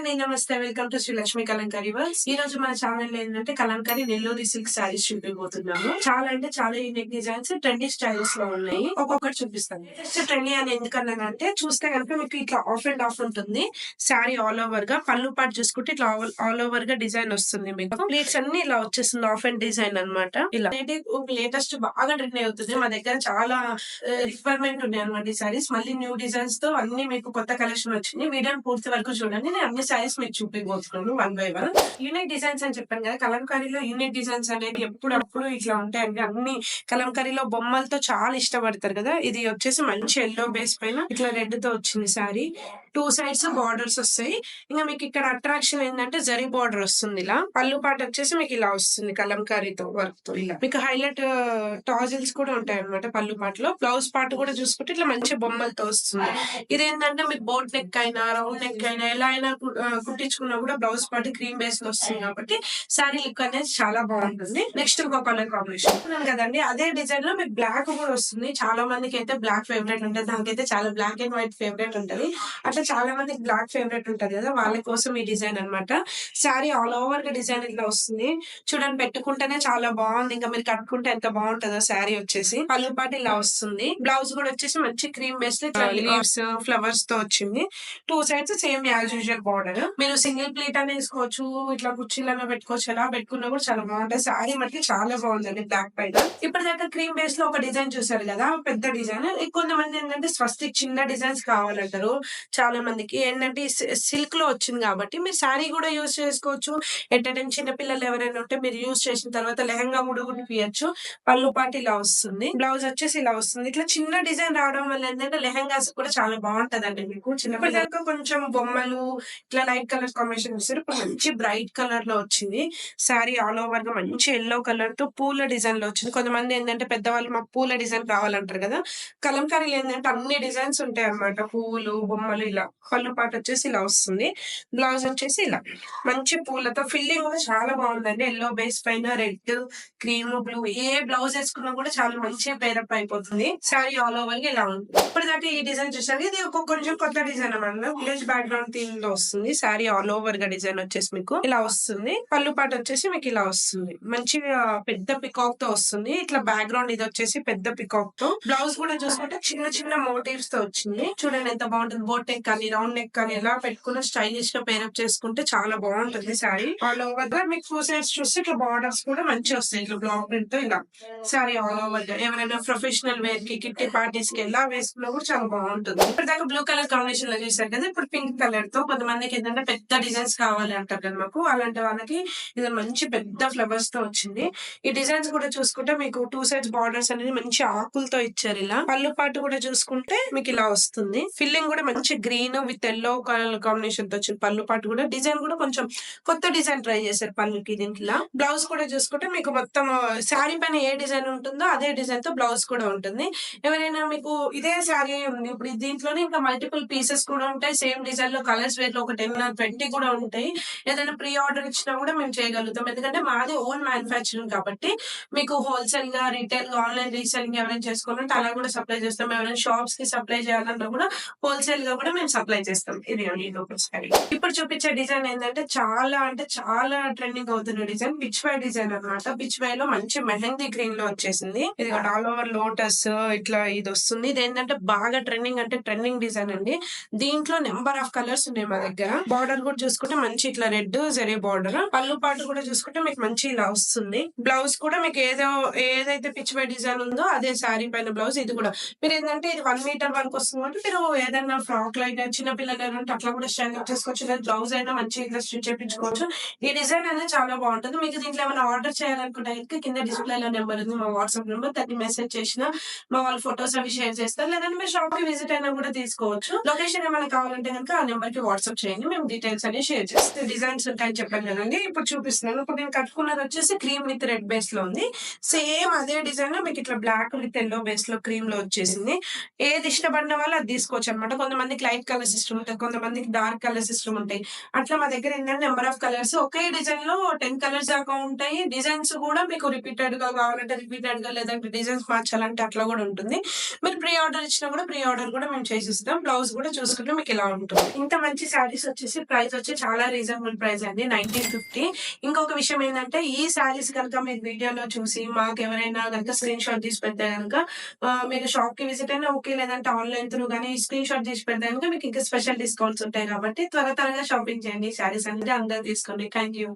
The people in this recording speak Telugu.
అండి, నమస్తే. Welcome to Sri Lakshmi Kalamkari works. ఈ రోజు మన ఛానల్ లో ఏంటంటే కలంకారీ నెల్లూరి సిల్క్ సారీస్ చూపిపోతున్నాము. చాలా అంటే చాలా యూనిక్ డిజైన్స్, ట్రెండీ స్టైల్స్ లో ఉన్నాయి. ఒక్కొక్కటి చూపిస్తాను. జస్ట్ ట్రెండీ అని ఎందుకన్నానంటే చూస్తే కనుక మీకు ఇట్లా ఆఫ్ అండ్ ఆఫ్ ఉంటుంది. సారీ ఆల్ ఓవర్ గా పళ్ళు పాటు చూసుకుంటే ఇట్లా ఆల్ ఓవర్ గా డిజైన్ వస్తుంది. మీకు ప్లీట్స్ అన్ని ఇలా వచ్చేస్తుంది. ఆఫ్ అండ్ డిజైన్ అన్నమాట. ఇలా లేటెస్ట్ బాగా ట్రెండ్ అవుతుంది. మా దగ్గర చాలా రిక్వైర్మెంట్ ఉన్నాయి అనమాట. ఈ సారీస్ మళ్ళీ న్యూ డిజైన్స్ తో అన్ని మీకు కొత్త కలెక్షన్ వచ్చింది. వీడియోని పూర్తి వరకు చూడండి. నేను అన్ని సారీస్ మీకు చూపిపోతున్నాను one by one. Unique designs అని చెప్పాను కదా, కలంకారీలో యూనిక్ డిజైన్స్ అనేది ఎప్పుడప్పుడు ఇట్లా ఉంటాయండి. అన్ని కలంకారీలో బొమ్మలతో చాలా ఇష్టపడతారు కదా. ఇది వచ్చేసి మంచి ఎల్లో బేస్ పైన ఇట్లా రెడ్ తో వచ్చింది సారీ. టూ సైడ్స్ బార్డర్స్ వస్తాయి. ఇంకా మీకు ఇక్కడ అట్రాక్షన్ ఏంటంటే జరీ బార్డర్ వస్తుంది. ఇలా పళ్ళు పాట వచ్చేసి మీకు ఇలా వస్తుంది కలంకారీతో వర్క్ తో. ఇలా మీకు హైలైట్ టాజిల్స్ కూడా ఉంటాయి అనమాట పళ్ళు పాటలో. బ్లౌజ్ పార్ట్ కూడా చూసుకుంటే ఇట్లా మంచి బొమ్మలతో వస్తుంది. ఇదేంటంటే మీకు బోట్ నెక్ అయినా రౌండ్ నెక్ అయినా ఎలా అయినా కుట్టించుకున్నా కూడా బ్లౌజ్ పార్ట్ క్రీమ్ బేస్ లో వస్తుంది కాబట్టి శారీ లుక్ అనేది చాలా బాగుంటుంది. నెక్స్ట్ ఇంకో కలర్ కాంబినేషన్ కదండి. అదే డిజైన్ లో మీకు బ్లాక్ కూడా వస్తుంది. చాలా మందికి అయితే బ్లాక్ ఫేవరెట్ ఉంటుంది. దానికైతే చాలా బ్లాక్ అండ్ వైట్ ఫేవరెట్ ఉంటది. అట్లా చాలా మందికి బ్లాక్ ఫేవరెట్ ఉంటది కదా, వాళ్ళ కోసం ఈ డిజైన్ అనమాట. శారీ ఆల్ ఓవర్ గా డిజైన్ ఇట్లా వస్తుంది. చూడండి, పెట్టుకుంటేనే చాలా బాగుంది. ఇంకా మీరు కట్టుకుంటే ఎంత బాగుంటుందో. శారీ వచ్చేసి పళ్ళు పాటు ఇలా వస్తుంది. బ్లౌజ్ కూడా వచ్చేసి మంచి క్రీమ్ బేస్ లో లీవ్స్ ఫ్లవర్స్ తో వచ్చింది. Two sides same as usual border. మీరు సింగిల్ ప్లేట్ అని వేసుకోవచ్చు, ఇట్లా కుర్చీలలో పెట్టుకోవచ్చు. ఎలా పెట్టుకున్నా కూడా చాలా బాగుంటుంది. శారీ మట్టి చాలా బాగుందండి బ్లాక్ పైన. ఇప్పటిదాకా క్రీమ్ బేస్ లో ఒక డిజైన్ చూసారు కదా, పెద్ద డిజైన్. కొంతమంది ఏంటంటే స్వస్తిక్ చిన్న డిజైన్స్ కావాలంటారు. చాలా మందికి ఏంటంటే సిల్క్ లో వచ్చింది కాబట్టి మీరు శారీ కూడా యూజ్ చేసుకోవచ్చు. ఎంటర్టైన్ చిన్న పిల్లలు ఎవరైనా ఉంటే మీరు యూజ్ చేసిన తర్వాత లెహంగా కూడా కుట్టియచ్చు. పళ్ళు పాటు ఇలా వస్తుంది. బ్లౌజ్ వచ్చేసి ఇలా వస్తుంది. ఇట్లా చిన్న డిజైన్ రావడం వల్ల ఏంటంటే లెహంగాస్ కూడా చాలా బాగుంటదండి. మీకు చిన్న పిల్లలకు కొంచెం బొమ్మలు ఇట్లా లైట్ కలర్ కాంబినేషన్ చూస్తారు. ఇప్పుడు మంచి బ్రైట్ కలర్ లో వచ్చింది. శారీ ఆల్ ఓవర్ గా మంచి ఎల్లో కలర్ తో పూల డిజైన్ లో వచ్చింది. కొంతమంది ఏంటంటే పెద్దవాళ్ళు మాకు పూల డిజైన్ కావాలంటారు కదా. కలంకారీలు ఏంటంటే అన్ని డిజైన్స్ ఉంటాయి అన్నమాట. పువ్వులు బొమ్మలు ఇలా. పళ్ళు పాటు వచ్చేసి ఇలా వస్తుంది. బ్లౌజ్ వచ్చేసి ఇలా మంచి పూలతో ఫిల్లింగ్ కూడా చాలా బాగుందండి. ఎల్లో బేస్ పైన రెడ్ క్రీమ్ బ్లూ ఏ బ్లౌజ్ వేసుకున్నా కూడా చాలా మంచిగా పేరప్ అయిపోతుంది. శారీ ఆల్ ఓవర్ గా ఇలా ఉంది. ఇప్పటిదాకా ఈ డిజైన్ చూసారు. ఇది కొంచెం కొత్త డిజైన్ అన్నమాట. విలేజ్ బ్యాక్గ్రౌండ్ థీమ్ లో వస్తుంది. శారీ ఆల్ ఓవర్ గా డిజైన్ వచ్చేసి మీకు ఇలా వస్తుంది. పళ్ళు పాటు వచ్చేసి మీకు ఇలా వస్తుంది. మంచిగా పెద్ద పికాక్ తో వస్తుంది. ఇట్లా బ్యాక్గ్రౌండ్ ఇది వచ్చేసి పెద్ద పికాక్ తో. బ్లౌజ్ కూడా చూసుకుంటే చిన్న చిన్న మోటివ్స్ తో వచ్చింది. చూడండి ఎంత బాగుంటుంది. బోట్ నెక్ కానీ రౌండ్ నెక్ కానీ ఎలా పెట్టుకున్న స్టైలిష్ గా పేరప్ చేసుకుంటే చాలా బాగుంటుంది శారీ. ఆల్ ఓవర్ గా మీకు ఫోర్ సైడ్స్ చూస్తే ఇట్లా బార్డర్స్ కూడా మంచిగా వస్తాయి. ఇట్లా బ్లాక్ ప్రింట్ తో ఇలా శారీ ఆల్ ఓవర్ గా ఎవరైనా ప్రొఫెషనల్ వేర్ కి కిట్టి పార్టీస్ కి ఎలా వేసుకున్నా కూడా చాలా బాగుంటుంది. ఇప్పటిదాకా బ్లూ కలర్ కాంబినేషన్ లో చూసారు కదా. ఇప్పుడు పింక్ కలర్ తో కొంతమందికి ఏంటంటే పెద్ద డిజైన్స్ కావాలి అంటారు కదా మాకు. అలాంటి వాళ్ళకి ఇది మంచి పెద్ద ఫ్లవర్స్ తో వచ్చింది. ఈ డిజైన్స్ కూడా చూసుకుంటే మీకు టూ సైడ్స్ బార్డర్స్ అనేది మంచి ఆకులతో ఇచ్చారు. ఇలా పళ్ళు పాటు కూడా చూసుకుంటే మీకు ఇలా వస్తుంది. ఫిల్లింగ్ కూడా మంచి green with yellow colour combination తో వచ్చింది. పళ్ళు పాటు కూడా డిజైన్ కూడా కొంచెం కొత్త డిజైన్ ట్రై చేశారు పళ్ళుకి. దీంట్లో బ్లౌజ్ కూడా చూసుకుంటే మీకు మొత్తం శారీ పైన ఏ డిజైన్ ఉంటుందో అదే డిజైన్ తో బ్లౌజ్ కూడా ఉంటుంది. ఎవరైనా మీకు ఇదే శారీ ఉంది ఇప్పుడు దీంట్లోనే ఇంకా మల్టిపుల్ పీసెస్ కూడా ఉంటాయి. సేమ్ డిజైన్ లో కలర్స్ వేర్ లో ఒక 10 or 20 కూడా ఉంటాయి. ఏదైనా ప్రీ ఆర్డర్ ఇచ్చినా కూడా మేము చేయగలుగుతాం. ఎందుకంటే మాది ఓన్ మ్యానుఫ్యాక్చరింగ్ కాబట్టి మీకు హోల్సేల్ గా రీటైల్ గా ఆన్లైన్ రీసెల్లింగ్ ఎవరైనా చేసుకోవాలంటే అలా కూడా సప్లై చేస్తాం. ఎవరైనా షాప్స్ కి సప్లై చేయాలన్నా కూడా హోల్సేల్ గా కూడా మేము సప్లై చేస్తాం. ఇది శారీ. ఇప్పుడు చూపించే డిజైన్ ఏంటంటే చాలా అంటే చాలా ట్రెండింగ్ అవుతున్న డిజైన్ పిచ్ వై డిజైన్ అన్నమాట. పిచ్ వై లో మంచి మెహందీ గ్రీన్ లో వచ్చేసింది. ఇది ఆల్ ఓవర్ లోటస్ ఇట్లా ఇది వస్తుంది. ఇది ఏంటంటే బాగా ట్రెండింగ్ అంటే ట్రెండింగ్ డిజైన్ అండి. దీంట్లో నెంబర్ ఆఫ్ కలర్స్ ఉన్నాయి మా దగ్గర. బార్డర్ కూడా చూసుకుంటే మంచి ఇట్లా రెడ్ జరీ బార్డర్. పళ్ళు పాటు కూడా చూసుకుంటే మీకు మంచి ఇలా వస్తుంది. బ్లౌజ్ కూడా మీకు ఏదైతే పిచ్ వై డిజైన్ ఉందో అదే శారీ పైన బ్లౌజ్. ఇది కూడా మీరు ఏంటంటే ఇది 1 మీటర్ వరకు వస్తుంది అంటే మీరు ఏదైనా ఫ్రాక్ లైట్ చిన్న పిల్లలు అంటే అట్లా కూడా స్టైల్ చేసుకోవచ్చు. లేదా బ్లౌజ్ అయినా మంచి ఇట్లా స్టిచ్ చేయించుకోవచ్చు. ఈ డిజైన్ అనేది చాలా బాగుంటుంది. మీకు దీంట్లో ఏమైనా ఆర్డర్ చేయాలనుకుంటే కింద డిస్ప్లే లో నెంబర్ ఉంది, మా వాట్సాప్ నెంబర్. దాన్ని మెసేజ్ చేసిన మా వాళ్ళు ఫొటోస్ అవి షేర్ చేస్తారు. లేదంటే మీరు షాప్ కి విజిట్ అయినా కూడా తీసుకోవచ్చు. లొకేషన్ ఏమైనా కావాలంటే కనుక ఆ నెంబర్ కి వాట్సాప్ చేయండి, మేము డీటెయిల్స్ అన్ని షేర్ చేస్తాం. డిజైన్స్ ఉంటాయని చెప్పాను కదండి. ఇప్పుడు చూపిస్తున్నాను. ఇప్పుడు నేను కట్టుకున్నది వచ్చేసి క్రీమ్ విత్ రెడ్ బేస్ లో ఉంది. సేమ్ అదే డిజైన్ లో మీకు ఇట్లా బ్లాక్ విత్ ఎల్లో బేస్ లో క్రీమ్ లో వచ్చేసింది. ఏది ఇష్టపడిన వాళ్ళు అది తీసుకోవచ్చు అనమాట. కొంతమందికి లైట్ కలర్స్ ఇష్టం ఉంటాయి. కొంతమందికి డార్క్ కలర్స్ ఇష్టం ఉంటాయి. అట్లా మా దగ్గర ఏంటంటే number of colours okay design లో 10 కలర్స్ దాకా ఉంటాయి. డిజైన్స్ కూడా మీకు రిపీటెడ్ గా కావాలంటే రిపీటెడ్ గా, లేదంటే డిజైన్స్ మార్చాలంటే అట్లా కూడా ఉంటుంది. మీరు ప్రీ ఆర్డర్ ఇచ్చినా కూడా ప్రీ ఆర్డర్ కూడా మేము చేసిస్తాం. బ్లౌజ్ కూడా చూసుకుంటే మీకు ఇలా ఉంటుంది. ఇంత మంచి శారీస్ వచ్చేసి ప్రైస్ వచ్చి చాలా రీజనబుల్ ప్రైస్ అండి, 1950. ఇంకొక విషయం ఏంటంటే ఈ శారీస్ కనుక మీరు వీడియోలో చూసి మాకు ఎవరైనా కనుక స్క్రీన్ షాట్ తీసి పెడితే కనుక మీరు షాప్ కి విజిట్ అయినా ఓకే, లేదంటే ఆన్లైన్ త్రూ గానీ స్క్రీన్ షాట్ తీసి పెడితే కనుక మీకు ఇంకా స్పెషల్ డిస్కౌంట్స్ ఉంటాయి కాబట్టి త్వరగా షాపింగ్ చేయండి. శారీస్ అనేది అందరూ తీసుకోండి. Thank you.